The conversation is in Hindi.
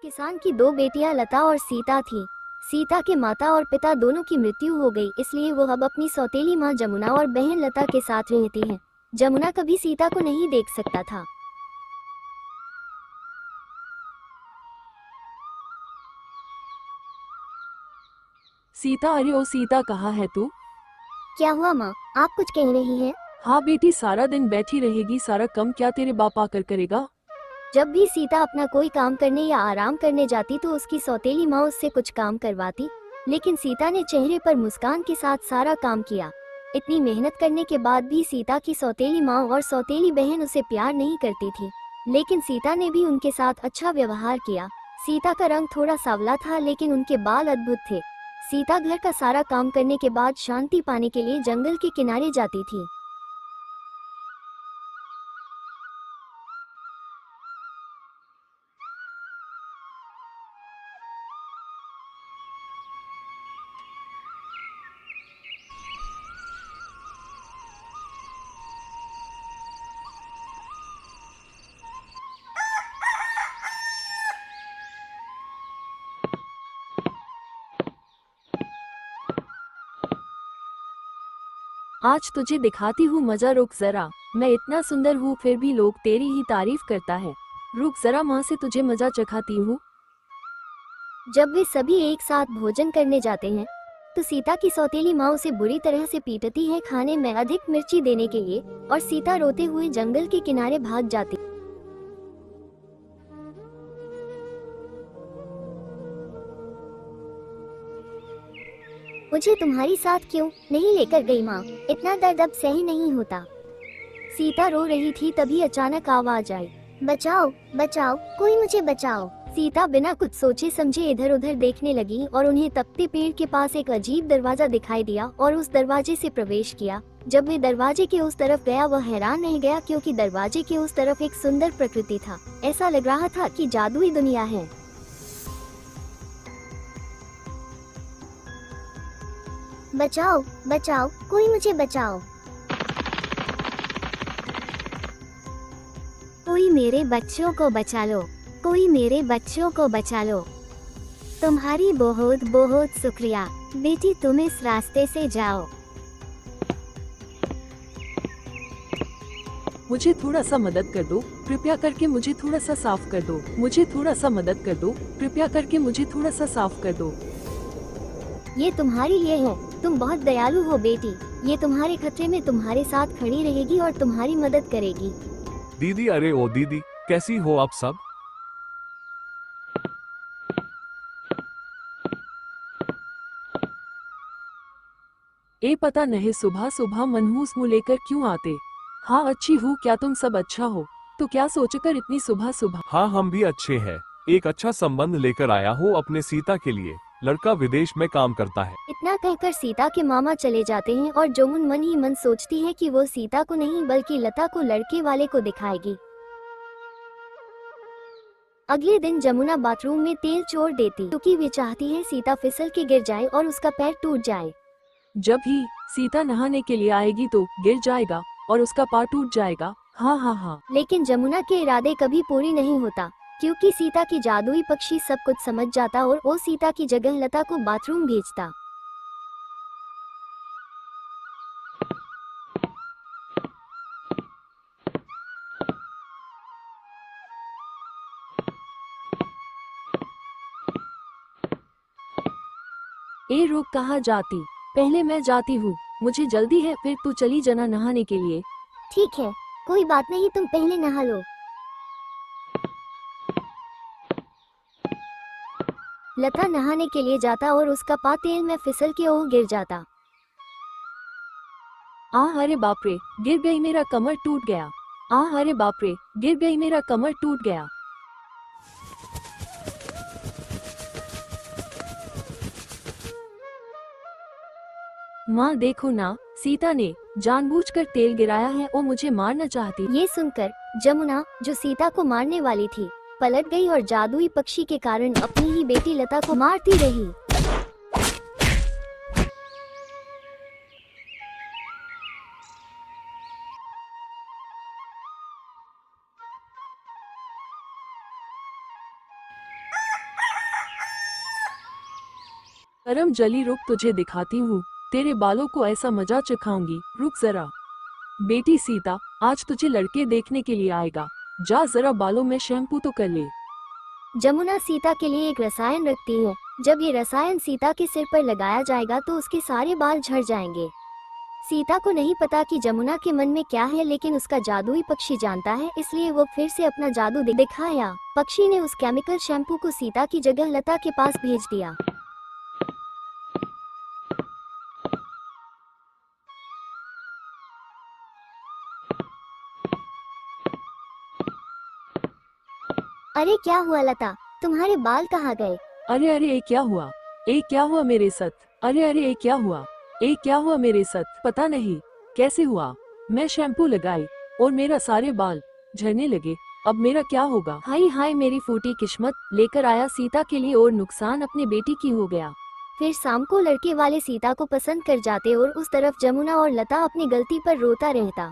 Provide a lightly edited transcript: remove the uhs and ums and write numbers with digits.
किसान की दो बेटियां लता और सीता थी। सीता के माता और पिता दोनों की मृत्यु हो गई, इसलिए वो अब अपनी सौतेली माँ जमुना और बहन लता के साथ रहती हैं। जमुना कभी सीता को नहीं देख सकता था। सीता, अरे ओ सीता, कहाँ है तू? क्या हुआ माँ, आप कुछ कह रही हैं? हाँ बेटी, सारा दिन बैठी रहेगी, सारा काम क्या तेरे बाप आकर करेगा? जब भी सीता अपना कोई काम करने या आराम करने जाती तो उसकी सौतेली माँ उससे कुछ काम करवाती, लेकिन सीता ने चेहरे पर मुस्कान के साथ सारा काम किया। इतनी मेहनत करने के बाद भी सीता की सौतेली माँ और सौतेली बहन उसे प्यार नहीं करती थी, लेकिन सीता ने भी उनके साथ अच्छा व्यवहार किया। सीता का रंग थोड़ा सांवला था, लेकिन उनके बाल अद्भुत थे। सीता घर का सारा काम करने के बाद शांति पाने के लिए जंगल के किनारे जाती थी। आज तुझे दिखाती हूँ मजा, रुक जरा। मैं इतना सुंदर हूँ फिर भी लोग तेरी ही तारीफ करता है। रुक जरा, माँ से तुझे मजा चखाती हूँ। जब वे सभी एक साथ भोजन करने जाते हैं तो सीता की सौतेली माँ उसे बुरी तरह से पीटती है खाने में अधिक मिर्ची देने के लिए, और सीता रोते हुए जंगल के किनारे भाग जाती। मुझे तुम्हारी साथ क्यों नहीं लेकर गई माँ? इतना दर्द अब सही नहीं होता। सीता रो रही थी, तभी अचानक आवाज आई, बचाओ बचाओ, कोई मुझे बचाओ। सीता बिना कुछ सोचे समझे इधर उधर देखने लगी और उन्हें तपते पेड़ के पास एक अजीब दरवाजा दिखाई दिया और उस दरवाजे से प्रवेश किया। जब वे दरवाजे के उस तरफ गया वह हैरान रह गया, क्योंकि दरवाजे के उस तरफ एक सुंदर प्रकृति था। ऐसा लग रहा था कि जादुई दुनिया है। बचाओ बचाओ, कोई मुझे बचाओ। कोई मेरे बच्चों को बचा लो, कोई मेरे बच्चों को बचा लो। तुम्हारी बहुत बहुत शुक्रिया बेटी, तुम इस रास्ते से जाओ। मुझे थोड़ा सा मदद कर दो, कृपया करके मुझे थोड़ा सा साफ कर दो। मुझे थोड़ा सा मदद कर दो, कृपया करके मुझे थोड़ा सा साफ कर दो। ये तुम्हारे लिए है, तुम बहुत दयालु हो बेटी। ये तुम्हारे खतरे में तुम्हारे साथ खड़ी रहेगी और तुम्हारी मदद करेगी। दीदी, अरे ओ दीदी, कैसी हो आप सब? ए पता नहीं सुबह सुबह मनहूस मुँह लेकर क्यों आते। हाँ अच्छी हूँ, क्या तुम सब अच्छा हो? तो क्या सोचकर इतनी सुबह सुबह? हाँ, हम भी अच्छे हैं। एक अच्छा संबंध लेकर आया हूँ अपने सीता के लिए। लड़का विदेश में काम करता है। इतना कहकर सीता के मामा चले जाते हैं और जोमुन मन ही मन सोचती है कि वो सीता को नहीं बल्कि लता को लड़के वाले को दिखाएगी। अगले दिन जमुना बाथरूम में तेल छोड़ देती, क्योंकि वे चाहती है सीता फिसल के गिर जाए और उसका पैर टूट जाए। जब ही सीता नहाने के लिए आएगी तो गिर जाएगा और उसका पार टूट जाएगा। हाँ हाँ हाँ। लेकिन जमुना के इरादे कभी पूरी नहीं होता, क्योंकि सीता की जादुई पक्षी सब कुछ समझ जाता और वो सीता की जगह लता को बाथरूम भेजता। ए रुक, कहाँ जाती? पहले मैं जाती हूँ, मुझे जल्दी है, फिर तू चली जाना नहाने के लिए। ठीक है, कोई बात नहीं, तुम पहले नहा लो। लता नहाने के लिए जाता और उसका पा तेल में फिसल के वो गिर जाता। अरे बाप रे, गिर गई, मेरा कमर टूट गया। अरे बाप रे, गिर गई, मेरा कमर टूट गया। माँ देखो ना, सीता ने जानबूझकर तेल गिराया है, वो मुझे मारना चाहती। ये सुनकर जमुना, जो सीता को मारने वाली थी, पलट गई और जादुई पक्षी के कारण अपनी ही बेटी लता को मारती रही। परम जली रुक, तुझे दिखाती हूँ, तेरे बालों को ऐसा मजा चखाऊंगी। रुक जरा। बेटी सीता, आज तुझे लड़के देखने के लिए आएगा, जा जरा बालों में शैम्पू तो कर ले। जमुना सीता के लिए एक रसायन रखती है। जब ये रसायन सीता के सिर पर लगाया जाएगा तो उसके सारे बाल झड़ जाएंगे। सीता को नहीं पता कि जमुना के मन में क्या है, लेकिन उसका जादुई पक्षी जानता है, इसलिए वो फिर से अपना जादू दिखाया। पक्षी ने उस केमिकल शैम्पू को सीता की जगह लता के पास भेज दिया। अरे क्या हुआ लता, तुम्हारे बाल कहाँ गए? अरे अरे ये क्या हुआ, ये क्या हुआ मेरे साथ? अरे अरे ये क्या हुआ, ये क्या हुआ मेरे साथ? पता नहीं कैसे हुआ, मैं शैम्पू लगाई और मेरा सारे बाल झड़ने लगे। अब मेरा क्या होगा? हाय हाय मेरी फूटी किस्मत, लेकर आया सीता के लिए और नुकसान अपने बेटी की हो गया। फिर शाम को लड़के वाले सीता को पसंद कर जाते और उस तरफ जमुना और लता अपनी गलती पर रोता रहता।